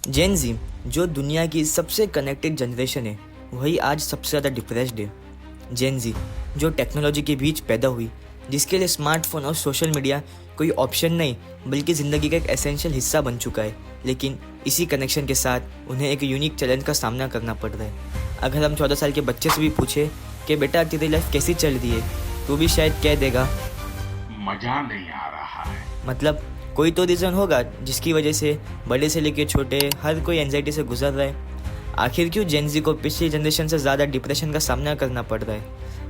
जेन जी जो दुनिया की सबसे कनेक्टेड जनरेशन है वही आज सबसे ज़्यादा डिप्रेस्ड है। जेन जी जो टेक्नोलॉजी के बीच पैदा हुई, जिसके लिए स्मार्टफोन और सोशल मीडिया कोई ऑप्शन नहीं बल्कि ज़िंदगी का एक एसेंशियल हिस्सा बन चुका है। लेकिन इसी कनेक्शन के साथ उन्हें एक यूनिक चैलेंज का सामना करना पड़ रहा है। अगर हम 14 साल के बच्चे से भी पूछे कि बेटा तेरी लाइफ कैसी चल रही है, तो भी शायद कह देगा मजा नहीं आ रहा है। मतलब कोई तो रीज़न होगा जिसकी वजह से बड़े से लेकर छोटे हर कोई एंजाइटी से गुजर रहा है। आखिर क्यों जेनजी को पिछली जनरेशन से ज़्यादा डिप्रेशन का सामना करना पड़ रहा है?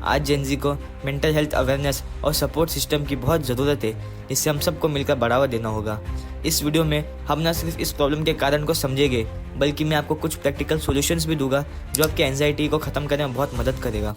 आज जेनजी को मेंटल हेल्थ अवेयरनेस और सपोर्ट सिस्टम की बहुत ज़रूरत है, जिससे हम सबको मिलकर बढ़ावा देना होगा। इस वीडियो में हम न सिर्फ इस प्रॉब्लम के कारण को समझेंगे, बल्कि मैं आपको कुछ प्रैक्टिकल सॉल्यूशंस भी दूंगा जो आपकी एंजाइटी को ख़त्म करने में बहुत मदद करेगा।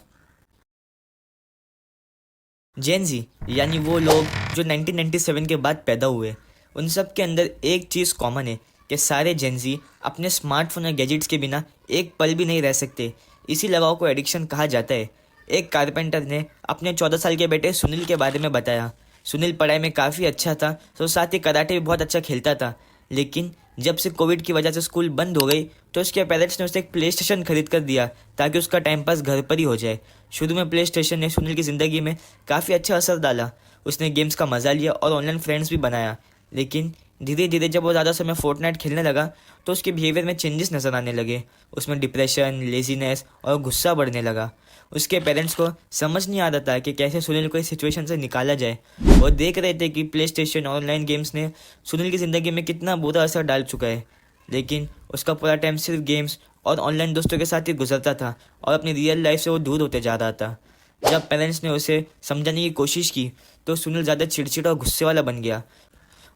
जेनजी यानी वो लोग जो 1997 के बाद पैदा हुए, उन सब के अंदर एक चीज़ कॉमन है कि सारे जेनजी अपने स्मार्टफोन और गैजेट्स के बिना एक पल भी नहीं रह सकते। इसी लगाव को एडिक्शन कहा जाता है। एक कारपेंटर ने अपने 14 साल के बेटे सुनील के बारे में बताया। सुनील पढ़ाई में काफ़ी अच्छा था, तो साथ ही कराटे भी बहुत अच्छा खेलता था। लेकिन जब से कोविड की वजह से स्कूल बंद हो गई, तो उसके पेरेंट्स ने उसे एक प्ले स्टेशन खरीद कर दिया ताकि उसका टाइम पास घर पर ही हो जाए। शुरू में प्ले स्टेशन ने सुनील की ज़िंदगी में काफ़ी अच्छा असर डाला। उसने गेम्स का मज़ा लिया और ऑनलाइन फ्रेंड्स भी बनाया। लेकिन धीरे धीरे जब वो ज़्यादा समय फोर्टनाइट खेलने लगा, तो उसके बिहेवियर में चेंजेस नज़र आने लगे। उसमें डिप्रेशन, लेजीनेस और गुस्सा बढ़ने लगा। उसके पेरेंट्स को समझ नहीं आता था कि कैसे सुनील को इस सिचुएशन से निकाला जाए। वो देख रहे थे कि प्ले स्टेशन और ऑनलाइन गेम्स ने सुनील की ज़िंदगी में कितना बुरा असर डाल चुका है। लेकिन उसका पूरा टाइम सिर्फ गेम्स और ऑनलाइन दोस्तों के साथ ही गुजरता था और अपनी रियल लाइफ से वो दूर होते जा रहा था। जब पेरेंट्स ने उसे समझाने की कोशिश की, तो सुनील ज़्यादा चिड़चिड़ा और गुस्से वाला बन गया।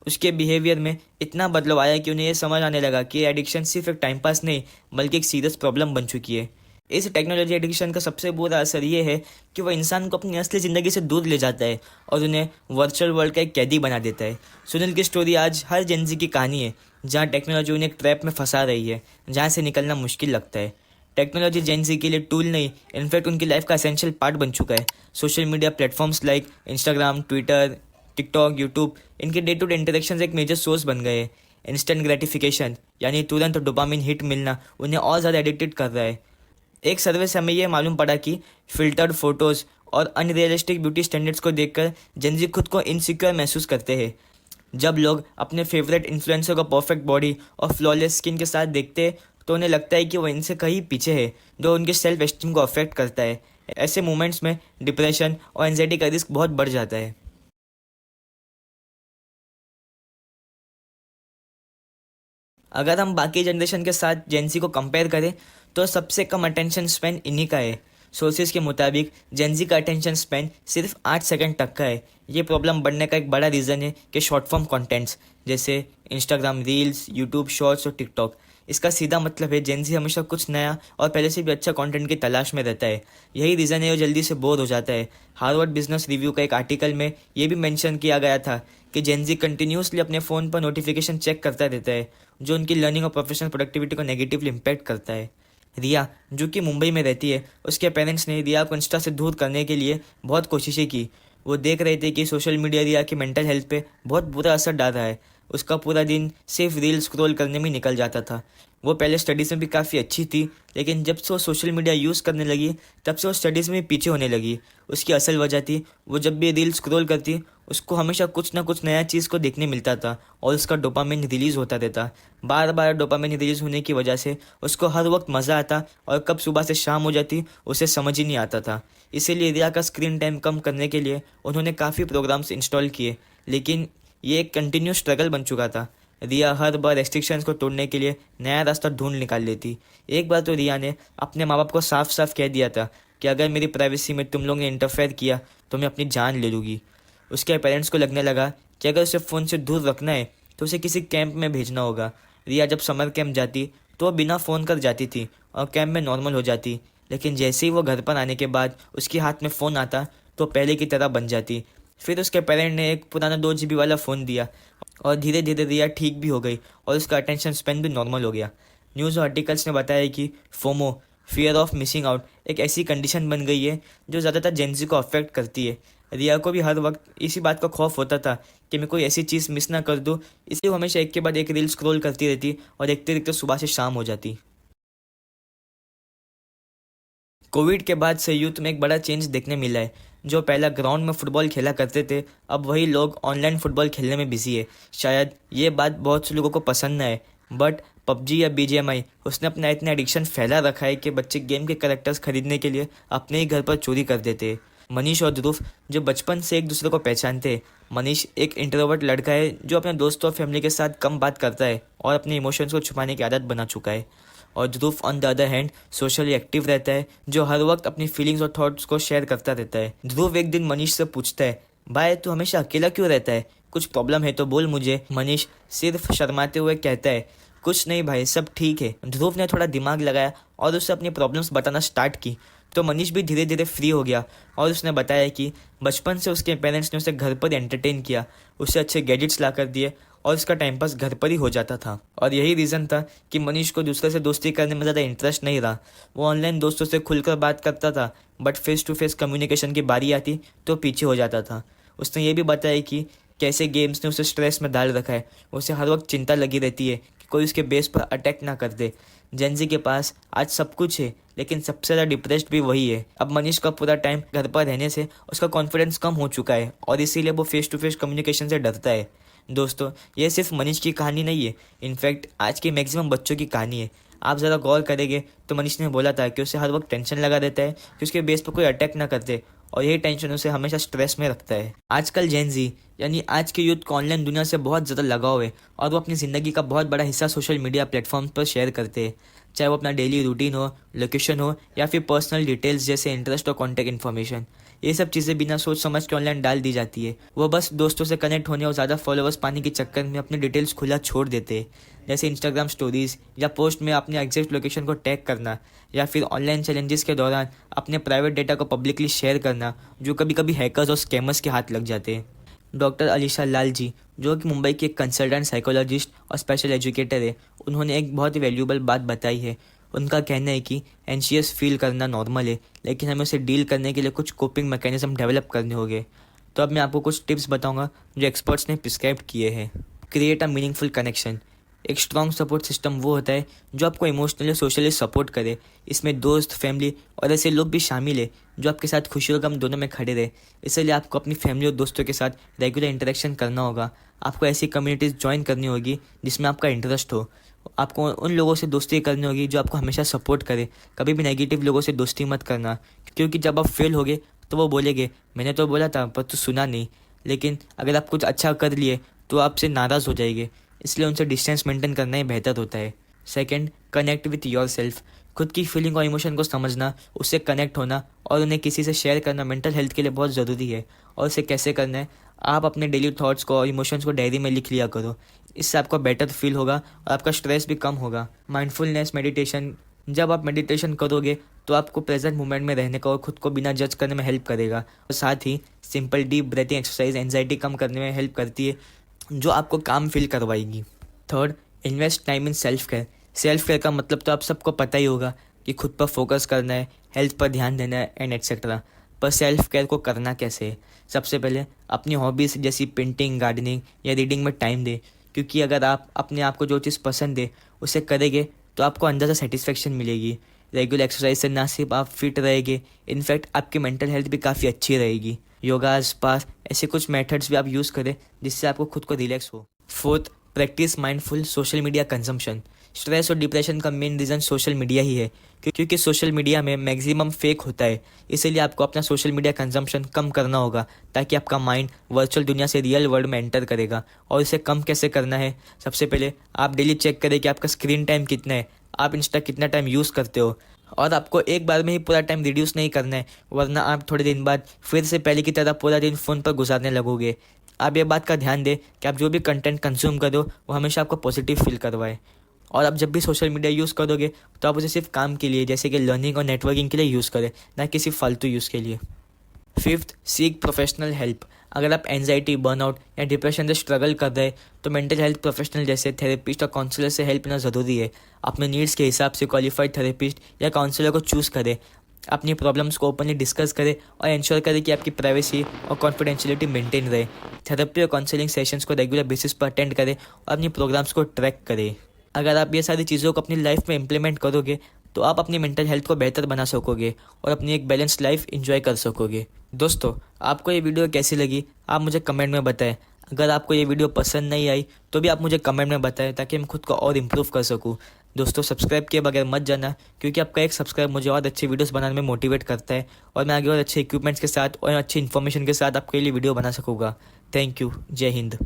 उसके बिहेवियर में इतना बदलाव आया कि उन्हें यह समझ आने लगा कि एडिक्शन सिर्फ एक टाइम पास नहीं बल्कि एक सीरियस प्रॉब्लम बन चुकी है। इस टेक्नोलॉजी एडिक्शन का सबसे बुरा असर ये है कि वह इंसान को अपनी असली ज़िंदगी से दूर ले जाता है और उन्हें वर्चुअल वर्ल्ड का एक कैदी बना देता है। सुनील की स्टोरी आज हर जेनजी की कहानी है, जहाँ टेक्नोलॉजी उन्हें एक ट्रैप में फंसा रही है, जहाँ से निकलना मुश्किल लगता है। टेक्नोलॉजी जेनजी के लिए टूल नहीं, इनफैक्ट उनकी लाइफ का एसेंशियल पार्ट बन चुका है। Social media platforms like Instagram, Twitter, TikTok, YouTube, इनके डे टू डे इंटरेक्शन एक मेजर सोर्स बन गए हैं। इंस्टेंट ग्रेटिफिकेशन यानी तुरंत डोपामिन हिट मिलना उन्हें और ज़्यादा एडिक्टेड कर रहा है। एक सर्वे से हमें यह मालूम पड़ा कि फिल्टर्ड फोटोज़ और अनरियलिस्टिक ब्यूटी स्टैंडर्ड्स को देखकर जेनजी खुद को इनसिक्योर महसूस करते हैं। जब लोग अपने फेवरेट इन्फ्लुएंसर को परफेक्ट बॉडी और फ्लॉलेस स्किन के साथ देखते हैं, तो उन्हें लगता है कि वो इनसे कहीं पीछे है, जो उनके सेल्फ एस्टीम को अफेक्ट करता है। ऐसे मोमेंट्स में डिप्रेशन और एंजाइटी का रिस्क बहुत बढ़ जाता है। अगर हम बाकी जनरेशन के साथ जेनजी को कंपेयर करें, तो सबसे कम अटेंशन स्पैन इन्हीं का है। सोर्सेज के मुताबिक जेनजी का अटेंशन स्पैन सिर्फ 8 सेकंड तक का है। ये प्रॉब्लम बढ़ने का एक बड़ा रीज़न है कि शॉर्ट फॉर्म कंटेंट्स जैसे इंस्टाग्राम रील्स, यूट्यूब शॉर्ट्स और टिकटॉक, इसका सीधा मतलब है जेनजी हमेशा कुछ नया और पहले से भी अच्छा कंटेंट की तलाश में रहता है। यही रीज़न है वो जल्दी से बोर हो जाता है। हार्वर्ड बिजनेस रिव्यू का एक आर्टिकल में ये भी मेंशन किया गया था कि जेनजी कंटिन्यूसली अपने फ़ोन पर नोटिफिकेशन चेक करता रहता है, जो उनकी लर्निंग और प्रोफेशनल प्रोडक्टिविटी को नेगेटिवली इम्पैक्ट करता है। रिया, जो कि मुंबई में रहती है, उसके पेरेंट्स ने रिया को इंस्टा से दूर करने के लिए बहुत कोशिशें की। वो देख रहे थे कि सोशल मीडिया रिया की मेंटल हेल्थ पे बहुत बुरा असर डाल रहा है। उसका पूरा दिन सिर्फ रील स्क्रॉल करने में निकल जाता था। वो पहले स्टडीज़ में भी काफ़ी अच्छी थी, लेकिन जब से वो सोशल मीडिया यूज़ करने लगी, तब से वो स्टडीज़ में पीछे होने लगी। उसकी असल वजह थी, वो जब भी रील स्क्रॉल करती, उसको हमेशा कुछ ना कुछ नया चीज़ को देखने मिलता था और उसका डोपामिन रिलीज़ होता रहता। बार बार डोपामिन रिलीज़ होने की वजह से उसको हर वक्त मज़ा आता और कब सुबह से शाम हो जाती उसे समझ ही नहीं आता था। इसीलिए रिया का स्क्रीन टाइम कम करने के लिए उन्होंने काफ़ी प्रोग्राम्स इंस्टॉल किए, लेकिन ये एक कंटिन्यूस स्ट्रगल बन चुका था। रिया हर बार रेस्ट्रिक्शंस को तोड़ने के लिए नया रास्ता ढूंढ निकाल लेती। एक बार तो रिया ने अपने माँ बाप को साफ साफ कह दिया था कि अगर मेरी प्राइवेसी में तुम लोग ने इंटरफेयर किया तो मैं अपनी जान ले लूँगी। उसके पेरेंट्स को लगने लगा कि अगर उसे फ़ोन से दूर रखना है तो उसे किसी कैंप में भेजना होगा। रिया जब समर कैंप जाती, तो वो बिना फ़ोन कर जाती थी और कैंप में नॉर्मल हो जाती। लेकिन जैसे ही वो घर पर आने के बाद उसके हाथ में फ़ोन आता, तो पहले की तरह बन जाती। फिर उसके पेरेंट ने एक पुराना 2 GB वाला फ़ोन दिया और धीरे धीरे रिया ठीक भी हो गई और उसका अटेंशन स्पेन भी नॉर्मल हो गया। न्यूज़ आर्टिकल्स ने बताया कि FOMO, fear of missing out, एक ऐसी कंडीशन बन गई है जो ज़्यादातर जेनजी को अफेक्ट करती है। रिया को भी हर वक्त इसी बात का खौफ होता था कि मैं कोई ऐसी चीज़ मिस ना कर दूं, इसलिए वो हमेशा एक के बाद एक रील स्क्रॉल करती रहती और देखते देखते सुबह से शाम हो जाती। कोविड के बाद से यूथ में एक बड़ा चेंज देखने मिला है। जो पहला ग्राउंड में फुटबॉल खेला करते थे, अब वही लोग ऑनलाइन फुटबॉल खेलने में बिजी है। शायद ये बात बहुत से लोगों को पसंद न है, बट पबजी या बीजीएमआई उसने अपना इतना एडिक्शन फैला रखा है कि बच्चे गेम के करेक्टर्स खरीदने के लिए अपने ही घर पर चोरी कर देते हैं। मनीष और ध्रुव जो बचपन से एक दूसरे को पहचानते हैं। मनीष एक इंट्रोवर्ट लड़का है जो अपने दोस्तों और फैमिली के साथ कम बात करता है और अपने इमोशंस को छुपाने की आदत बना चुका है। और Dhruv on the other hand socially active रहता है, जो हर वक्त अपनी फीलिंग्स और थॉट्स को शेयर करता रहता है। ध्रुव एक दिन मनीष से पूछता है, भाई तू हमेशा अकेला क्यों रहता है, कुछ प्रॉब्लम है तो बोल मुझे। मनीष सिर्फ शर्माते हुए कहता है, कुछ नहीं भाई, सब ठीक है। ध्रुव ने थोड़ा दिमाग लगाया और उसे अपनी प्रॉब्लम्स बताना स्टार्ट की, तो मनीष भी धीरे धीरे फ्री हो गया और उसने बताया कि बचपन से उसके पेरेंट्स ने उसे घर पर एंटरटेन किया, उसे अच्छे गैजेट्स ला कर दिए और उसका टाइम पास घर पर ही हो जाता था। और यही रीज़न था कि मनीष को दूसरे से दोस्ती करने में ज़्यादा इंटरेस्ट नहीं रहा। वो ऑनलाइन दोस्तों से खुलकर बात करता था, but face to face communication की बारी आती तो पीछे हो जाता था। उसने ये भी बताया कि कैसे गेम्स ने उसे स्ट्रेस में डाल रखा है। उसे हर वक्त चिंता लगी रहती है कि कोई उसके बेस पर अटैक ना कर दे। जेंजी के पास आज सब कुछ है, लेकिन सबसे ज़्यादा डिप्रेस्ड भी वही है। अब मनीष का पूरा टाइम घर पर रहने से उसका कॉन्फिडेंस कम हो चुका है और इसीलिए वो फेस टू फेस कम्युनिकेशन से डरता है। दोस्तों, ये सिर्फ मनीष की कहानी नहीं है, इनफैक्ट आज के मैक्सिमम बच्चों की कहानी है। आप ज़रा गौर करेंगे तो मनीष ने बोला था कि उसे हर वक्त टेंशन लगा रहता है कि उसके बेस पर कोई अटैक ना करते, और यही टेंशन उसे हमेशा स्ट्रेस में रखता है। आजकल जेनजी यानी आज के यूथ को ऑनलाइन दुनिया से बहुत ज़्यादा लगाव है और वो अपनी ज़िंदगी का बहुत बड़ा हिस्सा सोशल मीडिया प्लेटफॉर्म्स पर शेयर करते हैं। चाहे वो अपना डेली रूटीन हो, लोकेशन हो या फिर पर्सनल डिटेल्स जैसे इंटरेस्ट और कॉन्टैक्ट इन्फॉर्मेशन, ये सब चीज़ें बिना सोच समझ के ऑनलाइन डाल दी जाती है। वो बस दोस्तों से कनेक्ट होने और ज़्यादा फॉलोअर्स पाने के चक्कर में अपनी डिटेल्स खुला छोड़ देते हैं, जैसे इंस्टाग्राम स्टोरीज़ या पोस्ट में अपने एग्जैक्ट लोकेशन को टैग करना, या फिर ऑनलाइन चैलेंजेस के दौरान अपने प्राइवेट डेटा को पब्लिकली शेयर करना, जो कभी कभी हैकर्स और स्कैमर्स के हाथ लग जाते हैं। डॉक्टर अलीशा लाल जी, जो कि मुंबई की एक कंसल्टेंट साइकोलॉजिस्ट और स्पेशल एजुकेटर है, उन्होंने एक बहुत ही वैल्यूबल बात बताई है। उनका कहना है कि एंशियस फील करना नॉर्मल है, लेकिन हमें उसे डील करने के लिए कुछ कोपिंग मैकेनिज्म डेवलप करने होंगे। तो अब मैं आपको कुछ टिप्स बताऊंगा जो एक्सपर्ट्स ने प्रिस्क्राइब किए हैं। Create a meaningful connection. एक स्ट्रॉन्ग सपोर्ट सिस्टम वो होता है जो आपको इमोशनली सोशली सपोर्ट करे। इसमें दोस्त, फैमिली और ऐसे लोग भी शामिल है जो आपके साथ खुशी और गम दोनों में खड़े रहे। इसलिए आपको अपनी फैमिली और दोस्तों के साथ रेगुलर इंटरेक्शन करना होगा। आपको ऐसी कम्युनिटीज़ ज्वाइन करनी होगी जिसमें आपका इंटरेस्ट हो। आपको उन लोगों से दोस्ती करनी होगी जो आपको हमेशा सपोर्ट करे। कभी भी नेगेटिव लोगों से दोस्ती मत करना, क्योंकि जब आप फेल होगे तो वो बोलेंगे मैंने तो बोला था पर तू सुना नहीं। लेकिन अगर आप कुछ अच्छा कर लिए तो आपसे नाराज़ हो जाएंगे, इसलिए उनसे डिस्टेंस मेंटेन करना ही बेहतर होता है। Second, connect with your self. खुद की फीलिंग और इमोशन को समझना, उससे कनेक्ट होना और उन्हें किसी से शेयर करना मेंटल हेल्थ के लिए बहुत ज़रूरी है। और इसे कैसे करना है, आप अपने डेली थॉट्स को और इमोशंस को डायरी में लिख लिया करो। इससे आपको बेटर फील होगा और आपका स्ट्रेस भी कम होगा। Mindfulness meditation. जब आप मेडिटेशन करोगे तो आपको प्रेजेंट मोमेंट में रहने का और खुद को बिना जज करने में हेल्प करेगा। और साथ ही simple deep breathing exercise anxiety कम करने में हेल्प करती है, जो आपको काम फील करवाएगी। Third, invest time in self care. Self care का मतलब तो आप सबको पता ही होगा कि खुद पर फोकस करना है, हेल्थ पर ध्यान देना है एंड एक्सेट्रा। पर सेल्फ केयर को करना कैसे है? सबसे पहले अपनी हॉबीज़ जैसी पेंटिंग, गार्डनिंग या रीडिंग में टाइम दें, क्योंकि अगर आप अपने आप को जो चीज़ पसंद है उसे करेंगे तो आपको अंदर से सेटिस्फेक्शन मिलेगी। रेगुलर एक्सरसाइज से ना सिर्फ आप फिट रहेंगे, इनफैक्ट आपकी मेंटल हेल्थ भी काफ़ी अच्छी रहेगी। योगा, स्पा, ऐसे कुछ मेथड्स भी आप यूज़ करें जिससे आपको खुद को रिलैक्स हो। Fourth, practice mindful social media consumption. Stress और डिप्रेशन का मेन रीज़न सोशल मीडिया ही है, क्योंकि सोशल मीडिया में मैक्सिमम फेक होता है। इसीलिए आपको अपना सोशल मीडिया कंजम्पशन कम करना होगा, ताकि आपका माइंड वर्चुअल दुनिया से रियल वर्ल्ड में एंटर करेगा। और इसे कम कैसे करना है? सबसे पहले आप डेली चेक करें कि आपका स्क्रीन टाइम कितना है, आप इंस्टा कितना टाइम यूज़ करते हो। और आपको एक बार में ही पूरा टाइम रिड्यूस नहीं करना है, वरना आप थोड़े दिन बाद फिर से पहले की तरह पूरा दिन फ़ोन पर गुजारने लगोगे। आप ये बात का ध्यान दें कि आप जो भी कंटेंट कंज्यूम करो वो हमेशा आपको पॉजिटिव फील करवाए। और आप जब भी सोशल मीडिया यूज़ करोगे तो आप उसे सिर्फ काम के लिए, जैसे कि लर्निंग और नेटवर्किंग के लिए यूज़ करें, ना किसी फालतू यूज़ के लिए। Fifth, seek professional help. अगर आप एंजाइटी, बर्नआउट या डिप्रेशन से स्ट्रगल कर रहे हैं तो मेंटल हेल्थ प्रोफेशनल जैसे थेरेपिस्ट और काउंसलर से हेल्प लेना ज़रूरी है। अपने नीड्स के हिसाब से क्वालिफाइड थेरेपिस्ट या काउंसलर को चूज़ करें। अपनी प्रॉब्लम्स को ओपनली डिस्कस करें और इंश्योर करें कि आपकी प्राइवेसी और कॉन्फिडेंशियलिटी मेंटेन रहे। थेरेपी और काउंसलिंग सेशंस को रेगुलर बेसिस पर अटेंड करें और अपनी प्रोग्राम्स को ट्रैक करें। अगर आप ये सारी चीज़ों को अपनी लाइफ में इम्प्लीमेंट करोगे तो आप अपनी मेंटल हेल्थ को बेहतर बना सकोगे और अपनी एक बैलेंस्ड लाइफ एंजॉय कर सकोगे। दोस्तों, आपको ये वीडियो कैसी लगी आप मुझे कमेंट में बताएं। अगर आपको ये वीडियो पसंद नहीं आई तो भी आप मुझे कमेंट में बताएं ताकि मैं खुद को और इम्प्रूव कर सकूं। दोस्तों, सब्सक्राइब किए बगैर मत जाना, क्योंकि आपका एक सब्सक्राइब मुझे और अच्छी वीडियोस बनाने में मोटिवेट करता है और मैं आगे और अच्छे इक्विपमेंट्स के साथ और अच्छी इन्फॉर्मेशन के साथ आपके लिए वीडियो बना सकूँगा। Thank you. जय हिंद।